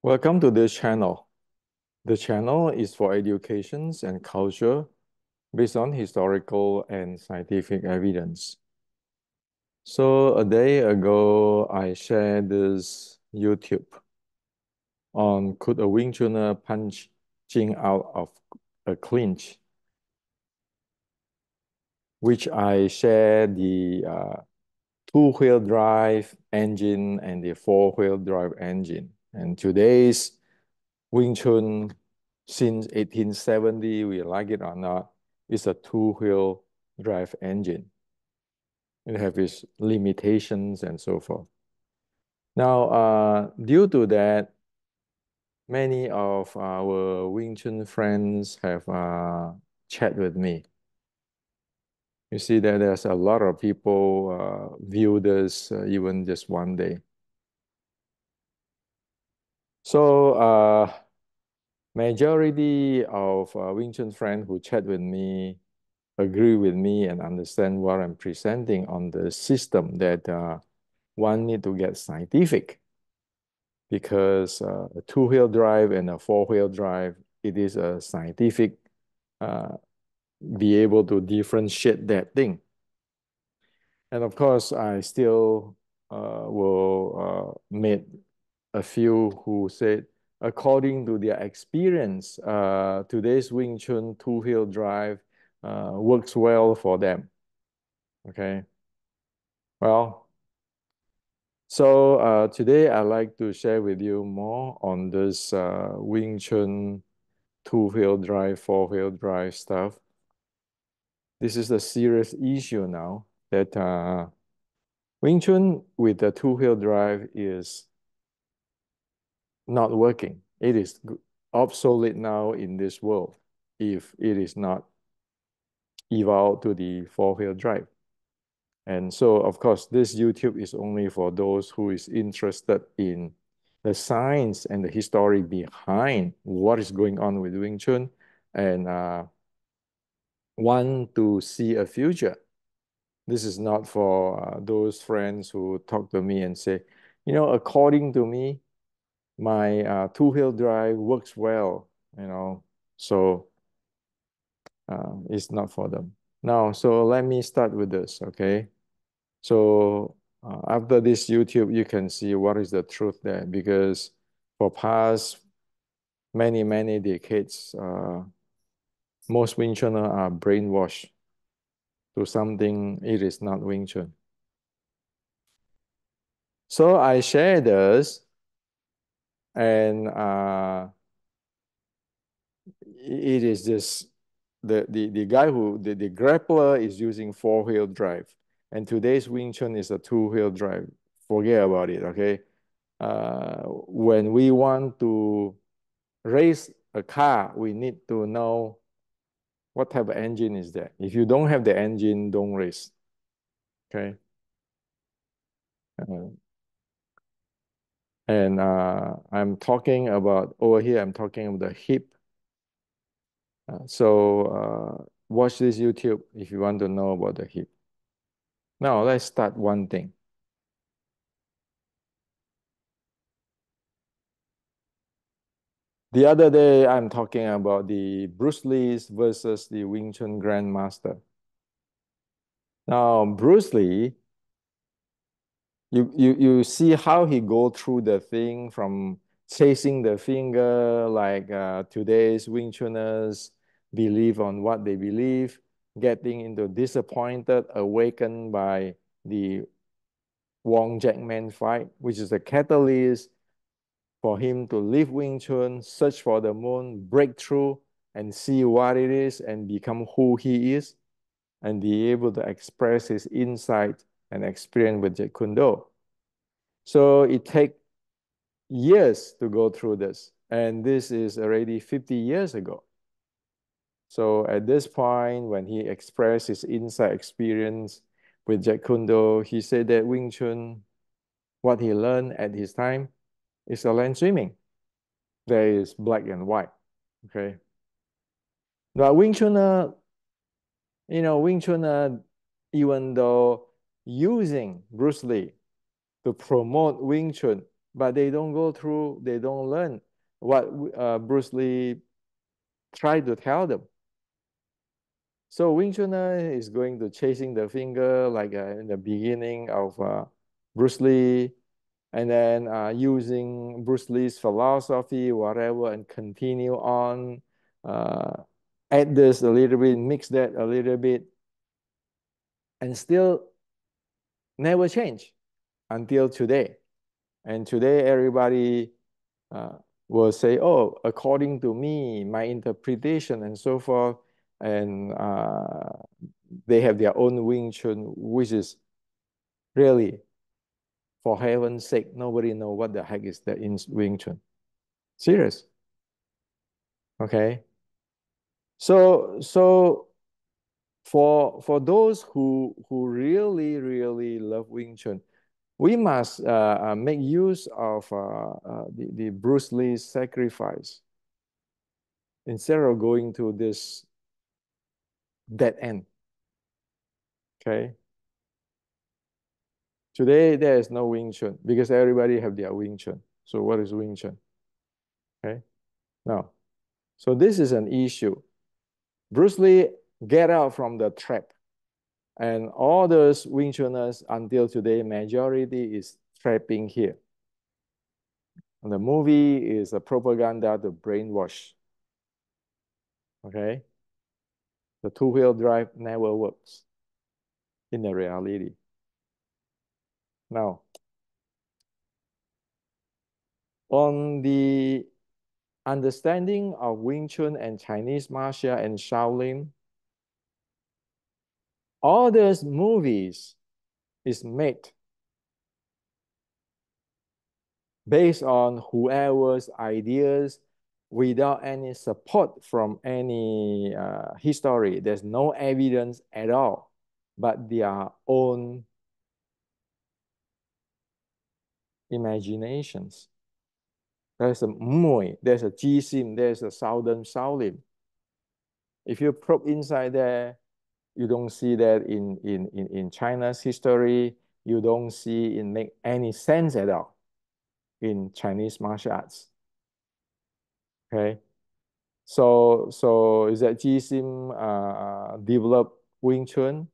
Welcome to this channel. The channel is for educations and culture based on historical and scientific evidence. So a day ago, I shared this YouTube on could a Wing Chunner punching out of a clinch, which I shared the two-wheel drive engine and the four-wheel drive engine. And today's Wing Chun, since 1870, we like it or not, is a two-wheel drive engine. It has its limitations and so forth. Now, due to that, many of our Wing Chun friends have chat with me. You see that there's a lot of people view this even just one day. So, majority of Wing Chun friends who chat with me agree with me and understand what I'm presenting on the system that one need to get scientific because a two-wheel drive and a four-wheel drive, it is a scientific uh, be able to differentiate that thing. And of course, I still will meet a few who said, according to their experience, today's Wing Chun two-wheel drive works well for them. Okay. Well, so today I'd like to share with you more on this Wing Chun two-wheel drive, four-wheel drive stuff. This is a serious issue now that Wing Chun with the two-wheel drive is not working. It is obsolete now in this world if it is not evolved to the four-wheel drive. And so, of course, this YouTube is only for those who is interested in the science and the history behind what is going on with Wing Chun and want to see a future. This is not for those friends who talk to me and say, according to me, my two-wheel drive works well, so it's not for them. Now, so let me start with this, okay? So after this YouTube, you can see what is the truth there because for past many, many decades, most Wing Chuners are brainwashed to something it is not Wing Chun. So I share this and it is just the guy who, the grappler is using four-wheel drive and today's Wing Chun is a two-wheel drive. Forget about it, okay? When we want to race a car, we need to know what type of engine is there. If you don't have the engine, don't race. Okay. And I'm talking about over here, I'm talking about the hip. So watch this YouTube if you want to know about the hip. Now let's start one thing. The other day, I'm talking about the Bruce Lee's versus the Wing Chun Grandmaster. Now, Bruce Lee, you see how he go through the thing from chasing the finger, like today's Wing Chuners believe on what they believe, getting into disappointed, awakened by the Wong Jackman fight, which is a catalyst for him to leave Wing Chun, search for the moon, break through, and see what it is and become who he is, and be able to express his insight and experience with Jeet Kune Do. So it takes years to go through this, and this is already 50 years ago. So at this point, when he expressed his insight experience with Jeet Kune Do, he said that Wing Chun, what he learned at his time, is a land swimming. There is black and white. Okay. Now Wing Chun, Wing Chun, even though using Bruce Lee to promote Wing Chun, but they don't go through, they don't learn what Bruce Lee tried to tell them. So Wing Chun is going to chasing the finger like in the beginning of Bruce Lee, and then using Bruce Lee's philosophy, whatever, and continue on. Add this a little bit, mix that a little bit, and still never change until today. And today, everybody uh, will say, oh, according to me, my interpretation, and so forth. And they have their own Wing Chun, which is really, for heaven's sake, nobody know what the heck is that in Wing Chun. Serious. Okay. So for those who really love Wing Chun, we must make use of the Bruce Lee's sacrifice instead of going to this dead end. Okay. Today there is no Wing Chun because everybody have their Wing Chun. So what is Wing Chun? Okay. Now, so this is an issue. Bruce Lee get out from the trap. And all those Wing Chuners until today, majority is trapping here. And the movie is a propaganda to brainwash. Okay? The two-wheel drive never works in the reality. Now, on the understanding of Wing Chun and Chinese martial and Shaolin, all those movies is made based on whoever's ideas without any support from any history. There's no evidence at all, but their own imaginations. There's a Mui, there's a Jisim, there's a Southern Shaolin. If you probe inside there, you don't see that in China's history. You don't see it make any sense at all in Chinese martial arts. Okay, so is that Jisim developed Wing Chun?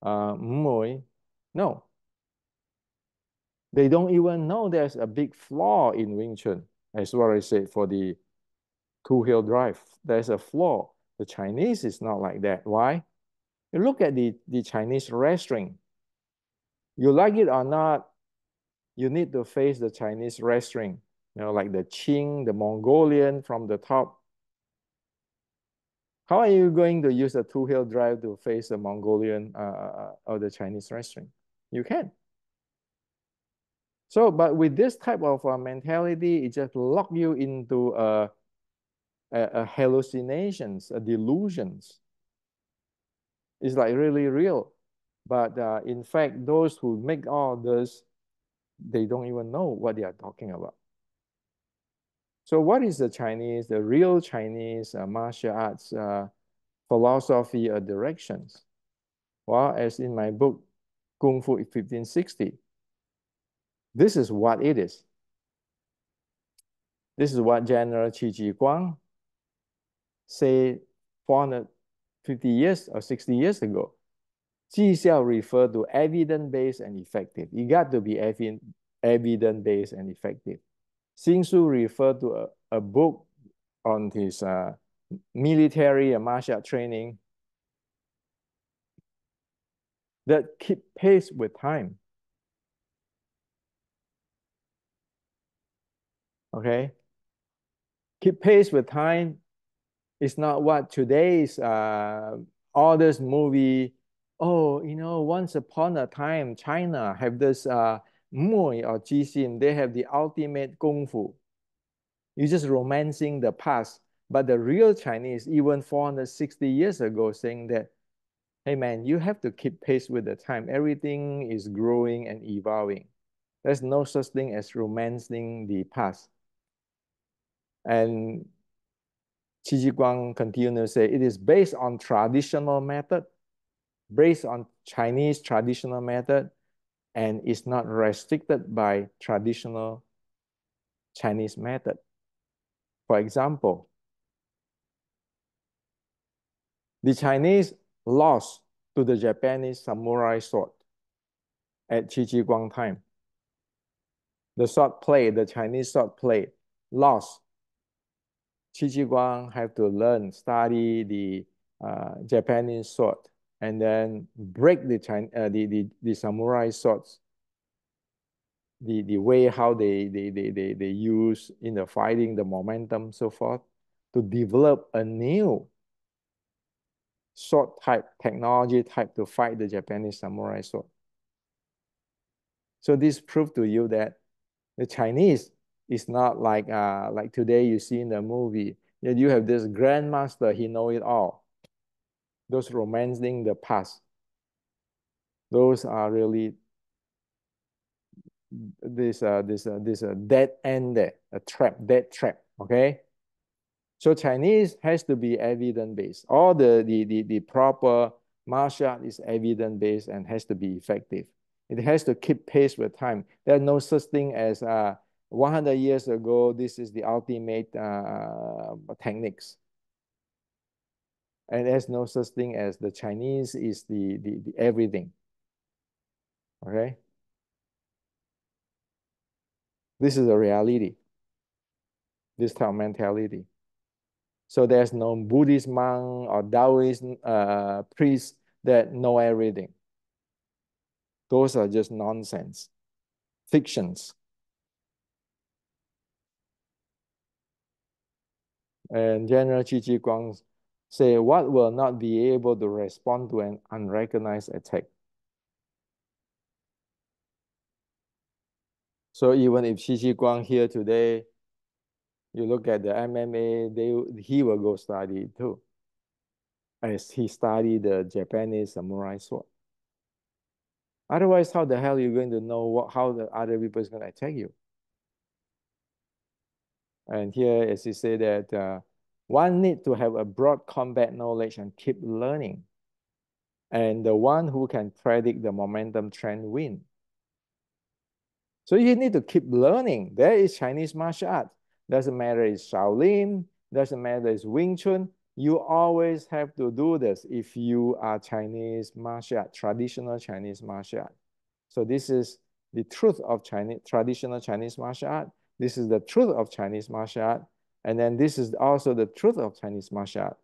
Mui? No, they don't even know there's a big flaw in Wing Chun. As what I said for the two-hill drive, there's a flaw. The Chinese is not like that. Why? You look at the Chinese wrestling. You like it or not, you need to face the Chinese wrestling. You know, like the Qing, the Mongolian from the top. How are you going to use a two-hill drive to face the Mongolian or the Chinese wrestling? You can. So, but with this type of mentality, it just lock you into hallucinations, delusions. It's like really real. But in fact, those who make all this, they don't even know what they are talking about. So what is the real Chinese martial arts philosophy or directions? Well, as in my book, Kung Fu 1560, this is what it is. This is what General Qi Ji Guang said 450 years or 60 years ago. Ji Xiao referred to evidence-based and effective. You got to be evidence-based and effective. Xing Su referred to a book on his military and martial training that keep pace with time. Okay? Keep pace with time is not what today's all this movie, oh, you know, once upon a time, China have this Mui or Jixin, they have the ultimate Kung Fu. You're just romancing the past. But the real Chinese, even 460 years ago, saying that, hey man, you have to keep pace with the time. Everything is growing and evolving. There's no such thing as romancing the past. And Qi Ji Guang continued to say, it is based on traditional method, based on Chinese traditional method, and is not restricted by traditional Chinese method. For example, the Chinese lost to the Japanese samurai sword at Qi Guang time. The sword play, the Chinese sword play, lost. Qi Guang have to learn, study the Japanese sword, and then break the samurai swords, the way how they use in the fighting, the momentum, so forth, to develop a new sword type, technology type to fight the Japanese samurai sword. So this proved to you that the Chinese is not like today you see in the movie. You have this grandmaster, he know it all. Those romancing the past. Those are really this dead end there, a trap, dead trap. Okay. So Chinese has to be evidence based. All the proper martial art is evidence based and has to be effective. It has to keep pace with time. There's no such thing as 100 years ago, this is the ultimate techniques. And there's no such thing as the Chinese is the everything. Okay? This is a reality, this type of mentality. So there's no Buddhist monk or Taoist priest that know everything. Those are just nonsense, fictions. And General Qi Guang say, what will not be able to respond to an unrecognized attack? So even if Qi Guang here today, you look at the MMA, he will go study it too, as he studied the Japanese samurai sword. Otherwise, how the hell are you going to know how the other people is going to attack you? And here, as he said that one need to have a broad combat knowledge and keep learning. And the one who can predict the momentum trend win. So you need to keep learning. There is Chinese martial art. Doesn't matter it's Shaolin, doesn't matter it's Wing Chun. You always have to do this if you are Chinese martial art, traditional Chinese martial art. So this is the truth of traditional Chinese martial art. This is the truth of Chinese martial art. And then this is also the truth of Chinese martial art.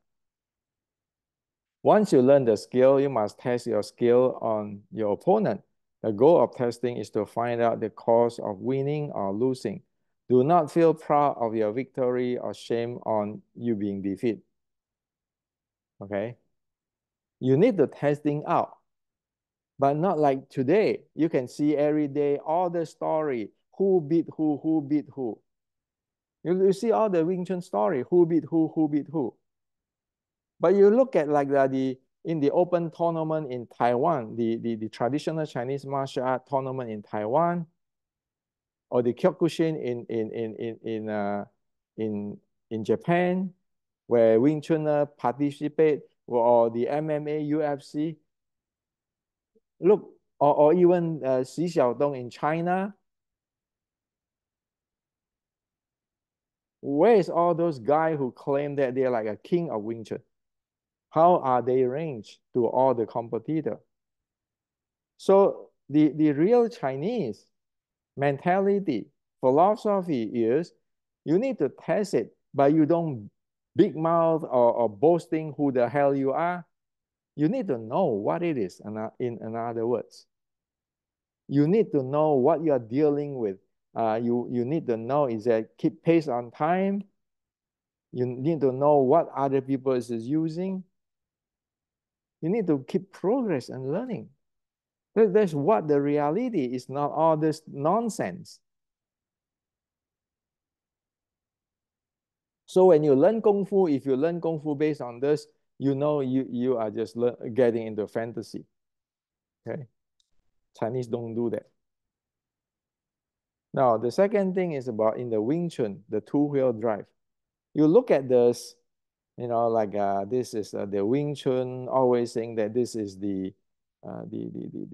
Once you learn the skill, you must test your skill on your opponent. The goal of testing is to find out the cause of winning or losing. Do not feel proud of your victory or shame on you being defeated. Okay? You need the testing out. But not like today. You can see every day all the story. Who beat who beat who. You see all the Wing Chun story. Who beat who beat who. But you look at like in the open tournament in Taiwan, the traditional Chinese martial art tournament in Taiwan, or the Kyokushin in Japan, where Wing Chun participate, or the MMA, UFC. Look, or even Xi Xiaodong in China. Where is all those guys who claim that they're like a king of Wing Chun? How are they ranged to all the competitors? So the real Chinese mentality, philosophy is you need to test it, but you don't big mouth or boasting who the hell you are. You need to know what it is, in other words. You need to know what you're dealing with. You need to know is that keep pace on time. You need to know what other people is using. You need to keep progress and learning. That's what the reality is, not all this nonsense. So when you learn Kung Fu, if you learn Kung Fu based on this, you know you are just getting into fantasy. Okay? Chinese don't do that. Now, the second thing is about in the Wing Chun, the two-wheel drive. You look at this, like this is the Wing Chun, always saying that this is the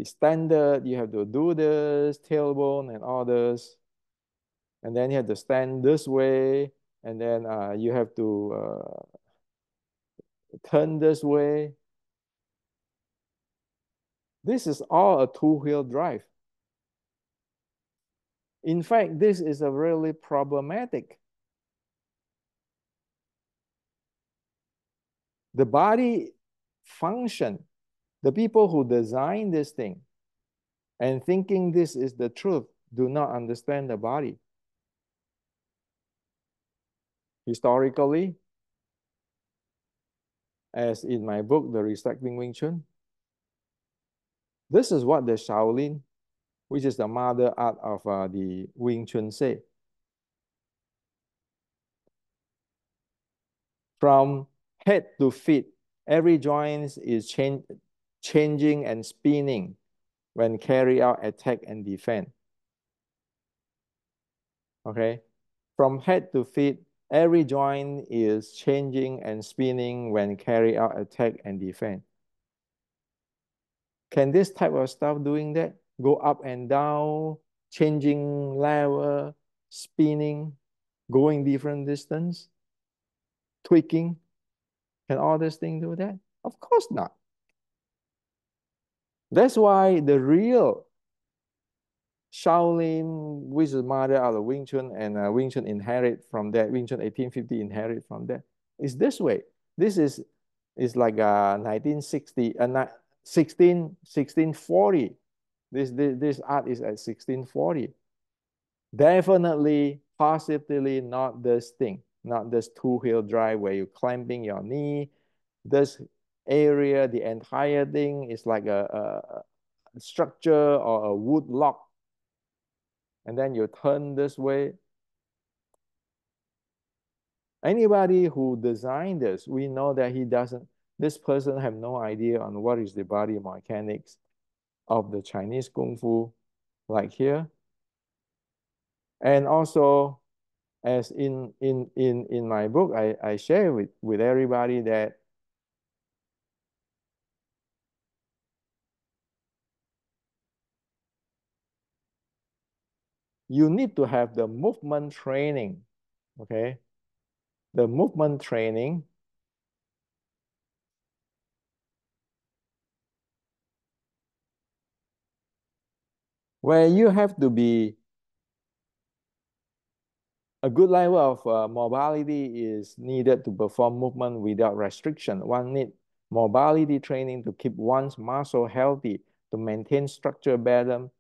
standard. You have to do this, tailbone and all this. And then you have to stand this way, and then you have to turn this way. This is all a two-wheel drive. In fact, this is a really problematic. The body function, the people who design this thing and thinking this is the truth do not understand the body. Historically, as in my book, The Respecting Wing Chun, this is what the Shaolin, which is the mother art of the Wing Chun, say. From head to feet, every joint is changing and spinning when carry out attack and defend. Okay? From head to feet, every joint is changing and spinning when carry out attack and defend. Can this type of stuff doing that? Go up and down, changing level, spinning, going different distance, tweaking? Can all this thing do that? Of course not. That's why the real Shaolin, which is mother of the Wing Chun, and Wing Chun inherit from that, Wing Chun 1850 inherit from that, is this way. This is like 1960, 1640. This art is at 1640. Definitely, positively not this thing, not this two-wheel drive where you're clamping your knee. This area, the entire thing is like a structure or a wood lock. And then you turn this way. Anybody who designed this, we know that this person have no idea on what is the body mechanics of the Chinese Kung Fu, like here. And also, as in my book, I share with everybody that you need to have the movement training, okay? The movement training where you have to be a good level of mobility is needed to perform movement without restriction. One needs mobility training to keep one's muscle healthy, to maintain structure balance,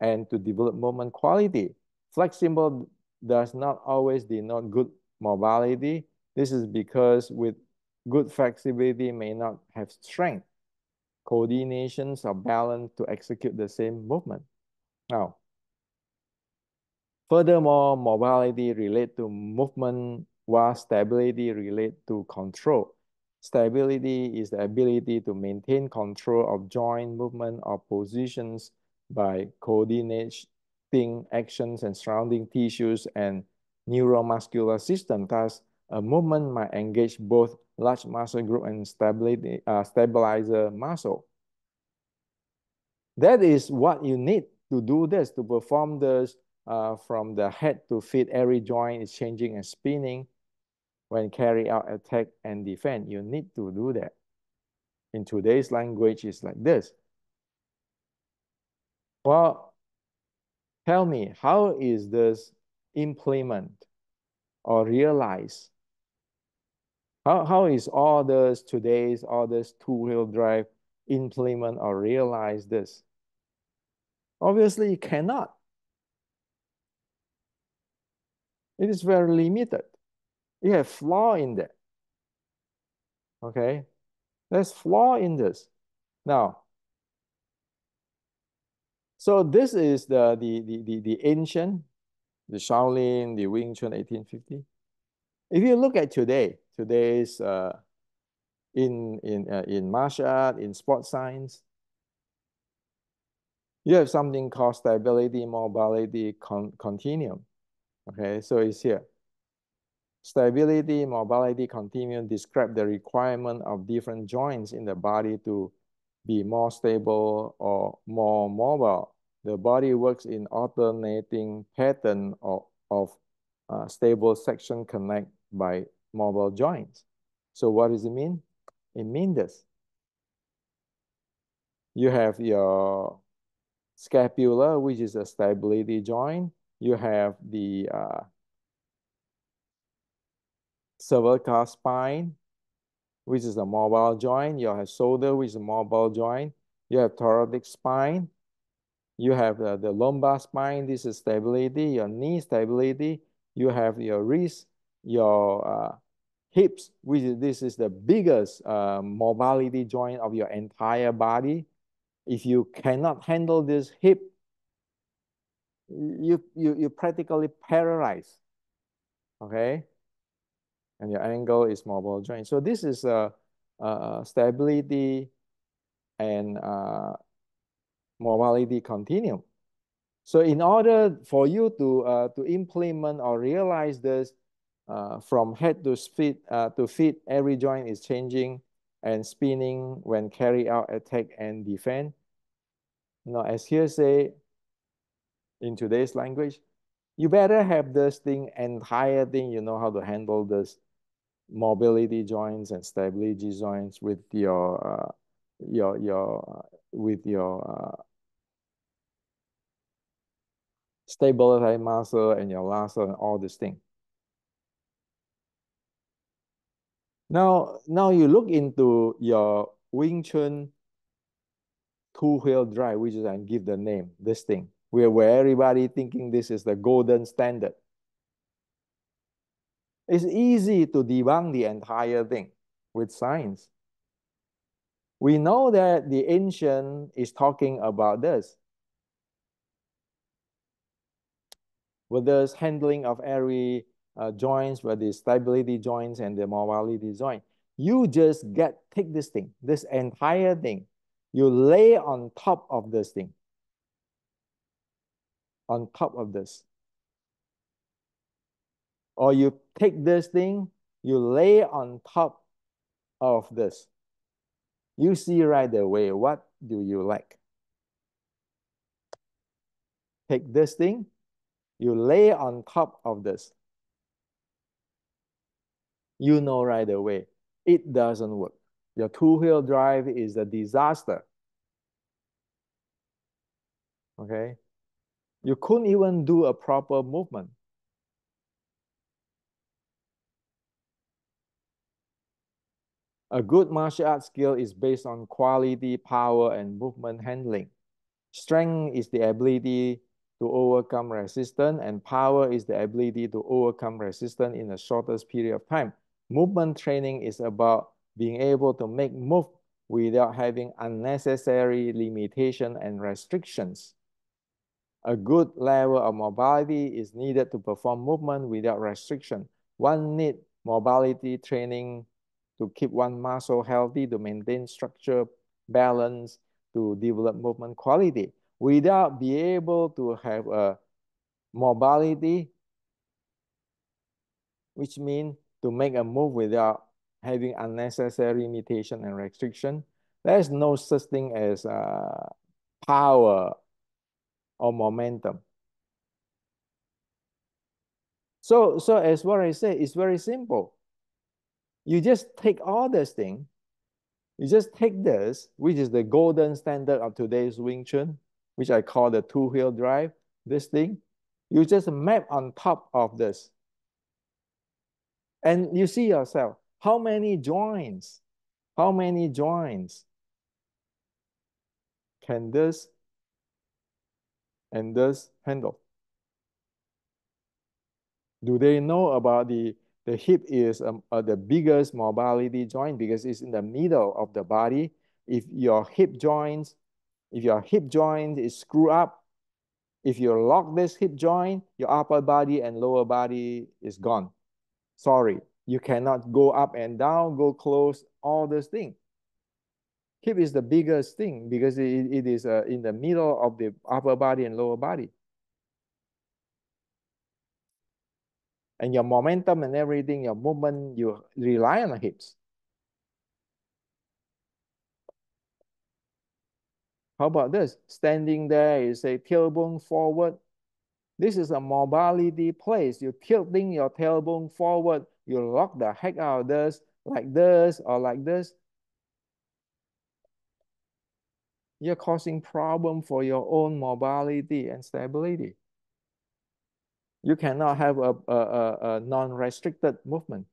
and to develop movement quality. Flexible does not always denote good mobility. This is because with good flexibility may not have strength, coordinations, or balance to execute the same movement. Now, furthermore, mobility relate to movement while stability relate to control. Stability is the ability to maintain control of joint movement or positions by coordinating actions and surrounding tissues and neuromuscular system. Thus, a movement might engage both large muscle group and stabilizer muscle. That is what you need to do this, to perform this from the head to feet. Every joint is changing and spinning when carry out attack and defend. You need to do that. In today's language, it's like this. Well, tell me, how is this implement or realized? How is all this two-wheel drive implement or realize this? Obviously, you cannot. It is very limited. You have flaw in that. Okay? There's flaw in this. Now, so this is the ancient, the Shaolin, the Wing Chun 1850. If you look at today's in martial art, in sports science, you have something called stability, mobility, continuum. Okay, so it's here. Stability, mobility, continuum describe the requirement of different joints in the body to be more stable or more mobile. The body works in alternating pattern of stable section connect by mobile joints. So what does it mean? It means this. You have your scapula, which is a stability joint. You have the cervical spine, which is a mobile joint. You have shoulder, which is a mobile joint. You have thoracic spine. You have the lumbar spine. This is stability. Your knee stability. You have your wrist, your hips, which is, this is the biggest mobility joint of your entire body. If you cannot handle this hip, you practically paralyzed. Okay, and your ankle is mobile joint. So this is a stability and mobility continuum. So in order for you to implement or realize this, from head to feet, every joint is changing and spinning when carry out attack and defense. Now, as here say in today's language, you better have this thing, entire thing, you know how to handle this mobility joints and stability joints with your with your stability muscle and your muscle and all this thing. Now you look into your Wing Chun two-wheel drive, which is I give the name, this thing, where everybody thinking this is the golden standard. It's easy to debunk the entire thing with science. We know that the ancient is talking about this. With this handling of every joints, with the stability joints and the mobility joint. You just take this thing, this entire thing, you lay on top of this thing, on top of this. Or you take this thing, you lay on top of this. You see right away, what do you like? Take this thing, you lay on top of this. You know right away, it doesn't work. Your two-wheel drive is a disaster. Okay? You couldn't even do a proper movement. A good martial arts skill is based on quality, power, and movement handling. Strength is the ability to overcome resistance, and power is the ability to overcome resistance in the shortest period of time. Movement training is about being able to make move without having unnecessary limitation and restrictions. A good level of mobility is needed to perform movement without restriction. One needs mobility training to keep one muscle healthy, to maintain structure, balance, to develop movement quality. Without being able to have a mobility, which means to make a move without having unnecessary limitation and restriction, there's no such thing as power or momentum. So as what I say, it's very simple. You just take all this thing, you just take this, which is the golden standard of today's Wing Chun, which I call the two-wheel drive, this thing, you just map on top of this. And you see yourself, how many joints can this and this handle? Do they know about the hip is the biggest mobility joint because it's in the middle of the body. If your hip joint is screwed up, if you lock this hip joint, your upper body and lower body is gone. Sorry, you cannot go up and down, go close, all this thing. Hip is the biggest thing because it is in the middle of the upper body and lower body. And your momentum and everything, your movement, you rely on the hips. How about this? Standing there, you say tailbone forward, This is a mobility place. You're tilting your tailbone forward. You lock the heck out of this or like this. You're causing problem for your own mobility and stability. You cannot have a non-restricted movement.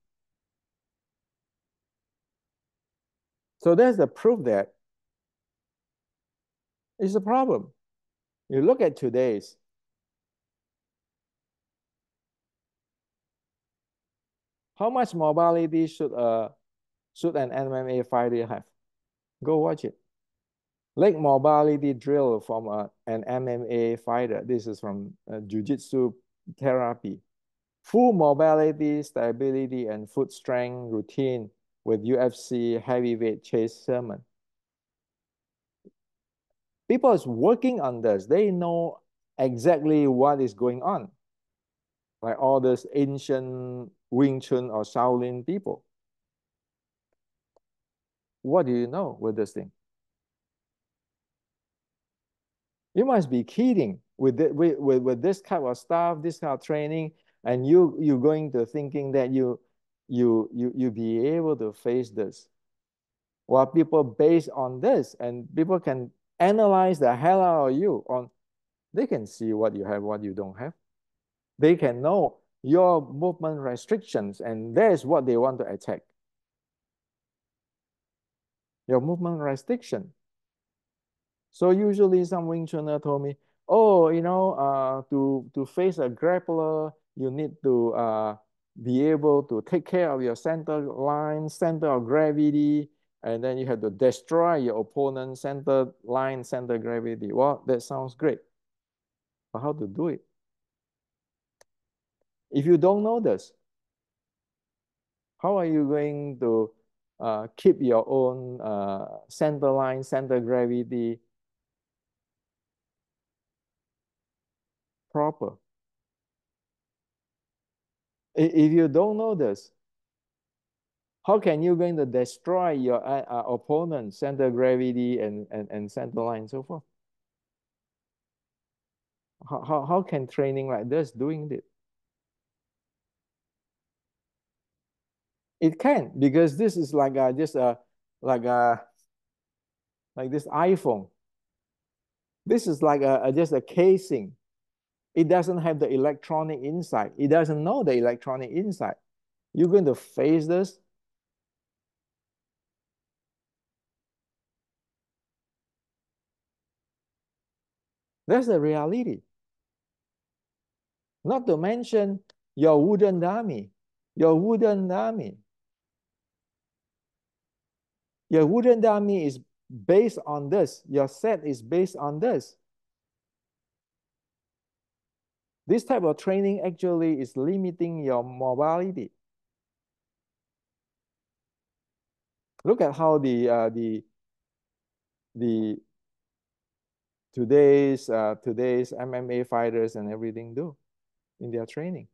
So there's the proof that it's a problem. You look at today's. How much mobility should an MMA fighter have? Go watch it. Leg mobility drill from an MMA fighter. This is from Jiu-Jitsu therapy. Full mobility, stability, and foot strength routine with UFC heavyweight Chase Sherman. People is working on this. They know exactly what is going on. Like all this ancient Wing Chun or Shaolin people. What do you know with this thing? You must be kidding with this type of stuff, this kind of training, and you going to thinking that you be able to face this. While people based on this, and people can analyze the hell out of you on, they can see what you have, what you don't have. They can know your movement restrictions, and that's what they want to attack. Your movement restriction. So usually some Wing Chuner told me, oh, to face a grappler, you need to be able to take care of your center line, center of gravity, and then you have to destroy your opponent's center line, center gravity. Well, that sounds great. But how to do it? If you don't know this, how are you going to keep your own center line, center gravity proper? If you don't know this, how can you going to destroy your opponent's center gravity and center line and so forth? How can training like this doing it? It can, because this is like just like a like this iPhone. This is like just a casing. It doesn't have the electronic inside. It doesn't know the electronic inside. You're going to face this. That's the reality. Not to mention your wooden dummy. Your wooden dummy. Your wooden dummy is based on this. Your set is based on this. This type of training actually is limiting your mobility. Look at how the today's MMA fighters and everything do in their training.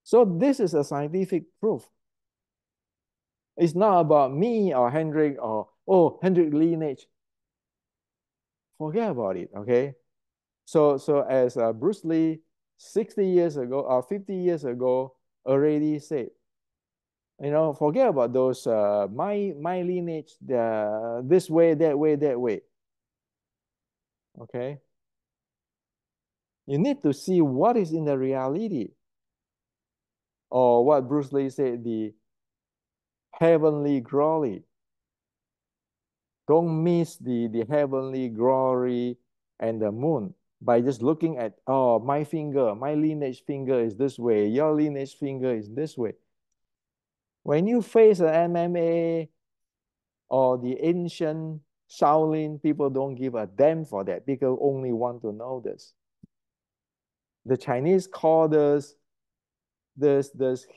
So this is a scientific proof. It's not about me or Hendrik or, oh, Hendrik lineage. Forget about it, okay? So as Bruce Lee 60 years ago or 50 years ago already said, forget about those my lineage, this way, that way, that way. Okay? You need to see what is in the reality. Or what Bruce Lee said, the heavenly glory. Don't miss the heavenly glory and the moon by just looking at, oh, my finger, my lineage finger is this way, your lineage finger is this way. When you face an MMA or the ancient Shaolin, people don't give a damn for that. People only want to know this. The Chinese call this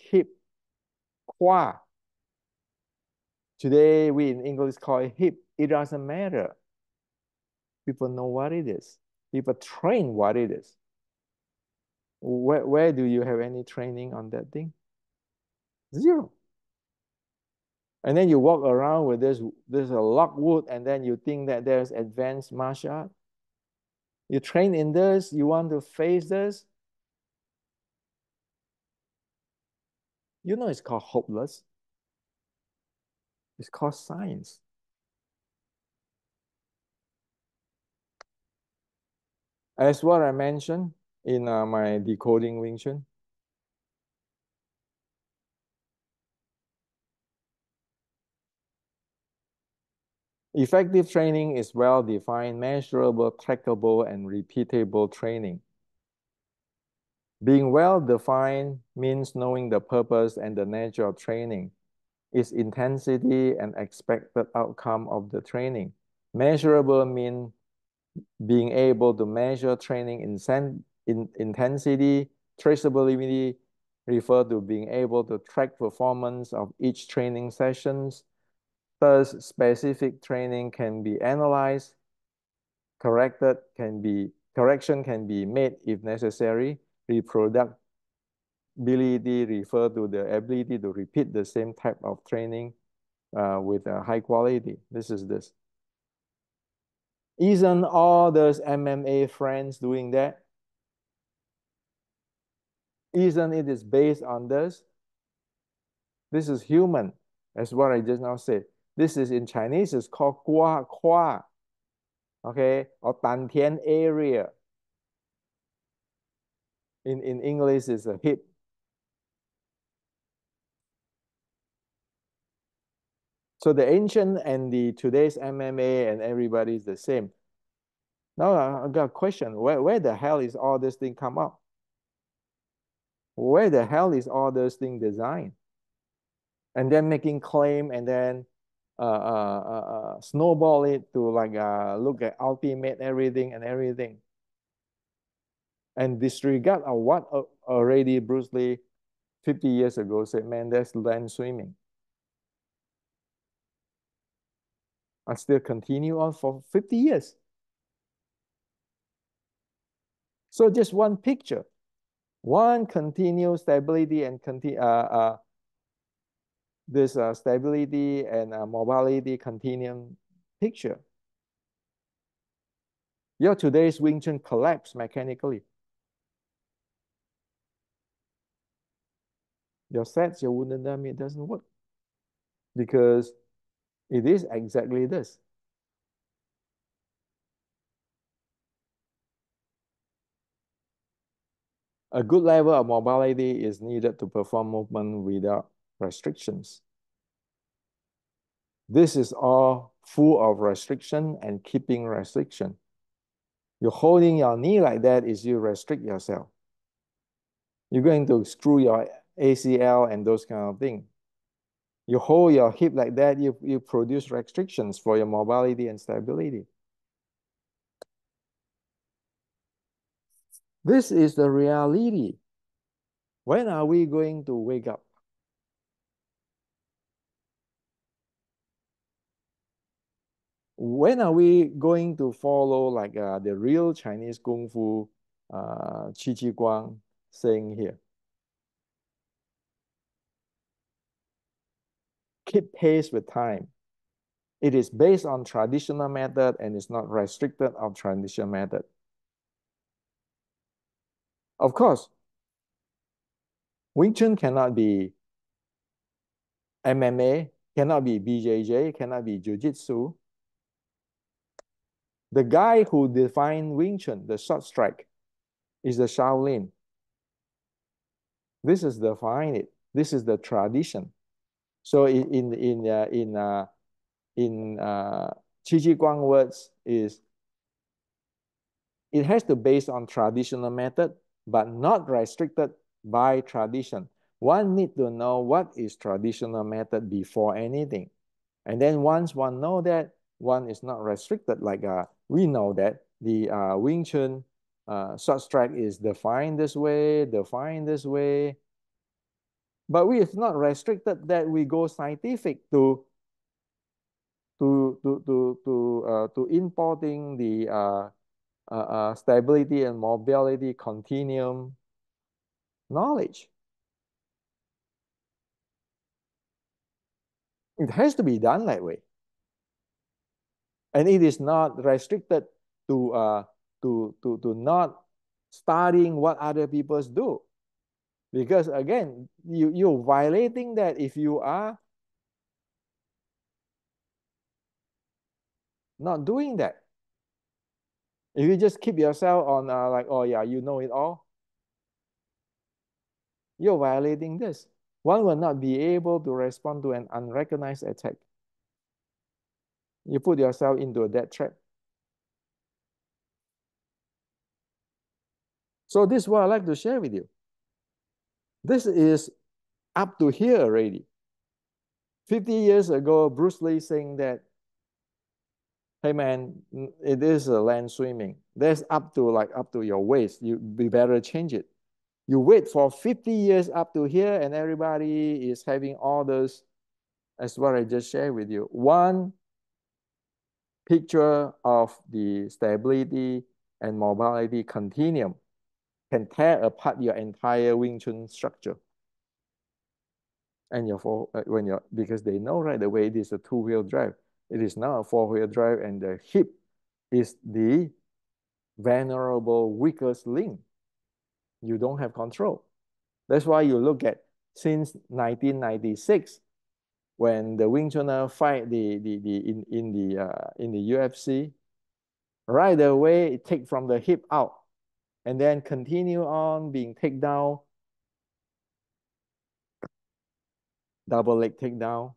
hip qua. Today, we in English call it hip. It doesn't matter. People know what it is. People train what it is. Where do you have any training on that thing? Zero. And then you walk around with this a logwood, and then you think that there's advanced martial art. You train in this, you want to face this. You know it's called hopeless. It's called science. As what I mentioned in my decoding Wing Chun, effective training is well-defined, measurable, trackable, and repeatable training. Being well-defined means knowing the purpose and the nature of training, its intensity and expected outcome of the training. Measurable means being able to measure training intensity. Traceability refer to being able to track performance of each training sessions. Thus, specific training can be analyzed, correction can be made if necessary. Reproducibility refer to the ability to repeat the same type of training with a high quality. This is this. Isn't all those MMA friends doing that? Isn't it is based on this? This is human. That's what I just now said. This is in Chinese, it's called Gua Kwa, okay, or Dan Tian area. In English, it's a hip. So the ancient and the today's MMA and everybody is the same. Now I got a question. Where the hell is all this thing come up? Where the hell is all this thing designed? And then making claim and then snowball it to like look at ultimate everything and everything. And disregard of what already Bruce Lee 50 years ago said, man, that's land swimming. I still continue on for 50 years. So just one picture, one continuous stability and this stability and mobility continuum picture. Your today's Wing Chun collapse mechanically. Your sets, your wooden dummy, it doesn't work because it is exactly this. A good level of mobility is needed to perform movement without restrictions. This is all full of restriction and keeping restriction. You're holding your knee like that is you restrict yourself. You're going to screw your ACL and those kind of things. You hold your hip like that, you produce restrictions for your mobility and stability. This is the reality. When are we going to wake up? When are we going to follow like the real Chinese Kung Fu, Qi Qi Guang saying here? Keep pace with time. It is based on traditional method and is not restricted of traditional method. Of course, Wing Chun cannot be MMA, cannot be BJJ, cannot be Jiu-Jitsu. The guy who defined Wing Chun, the short strike, is the Shaolin. This is define it. This is the tradition. So in Qi Ji Guang words is it has to base on traditional method, but not restricted by tradition. One need to know what is traditional method before anything. And then once one know that, one is not restricted. Like we know that the Wing Chun short strike is defined this way, but we is not restricted that we go scientific to importing the stability and mobility continuum knowledge. It has to be done that way. And it is not restricted to not studying what other people do. Because again, you're violating that if you are not doing that. If you just keep yourself on like, oh yeah, you know it all, you're violating this. One will not be able to respond to an unrecognized attack. You put yourself into a death trap. So this is what I'd like to share with you. This is up to here already. 50 years ago, Bruce Lee saying that, hey man, it is a land swimming. That's up to your waist. You be better change it. You wait for 50 years up to here and everybody is having all those, as what I just shared with you. One picture of the stability and mobility continuum can tear apart your entire Wing Chun structure. And because they know right away it is a two-wheel drive. It is not a four-wheel drive, and the hip is the vulnerable, weakest link. You don't have control. That's why you look at since 1996, when the Wing Chunner fight in the UFC, right away it take from the hip out, and then continue on being taken down, double leg takedown.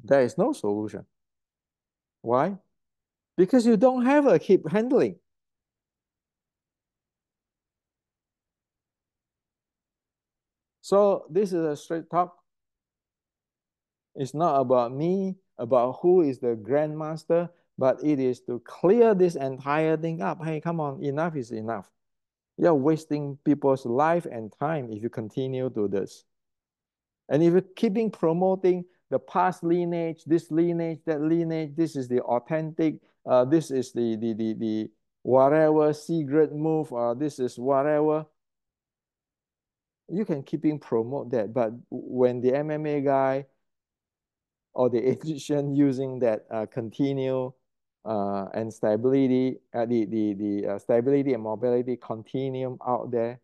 There is no solution. Why? Because you don't have a hip handling. So this is a straight talk. It's not about me, about who is the grandmaster, but it is to clear this entire thing up. Hey, come on, enough is enough. You're wasting people's life and time if you continue to this. And if you're keeping promoting the past lineage, this lineage, that lineage, this is the authentic, this is the whatever secret move, this is whatever, you can keeping promote that. But when the MMA guy or the Egyptian using that continue and stability, the stability and mobility continuum out there,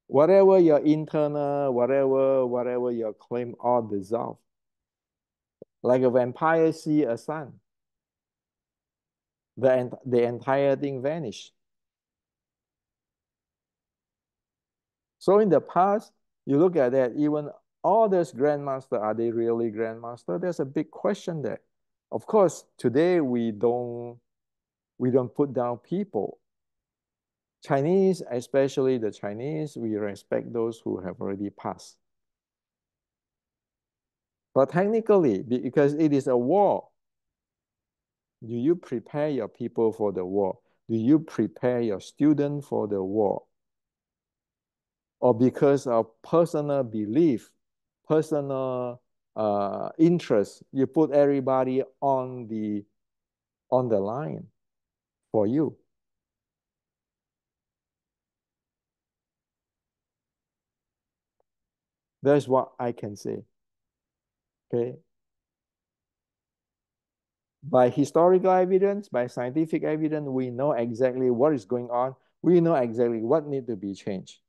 whatever your internal, whatever your claim, all dissolve. Like a vampire see a sun, the entire thing vanish. So in the past, you look at that, even all those grandmaster, are they really grandmaster? There's a big question there. Of course, today we don't put down people. Chinese, especially the Chinese, we respect those who have already passed. But technically, because it is a war, do you prepare your people for the war? Do you prepare your student for the war? Or because of personal belief, personal interest, you put everybody on the line for you? That's what I can say. Okay. By historical evidence, by scientific evidence, we know exactly what is going on. We know exactly what needs to be changed.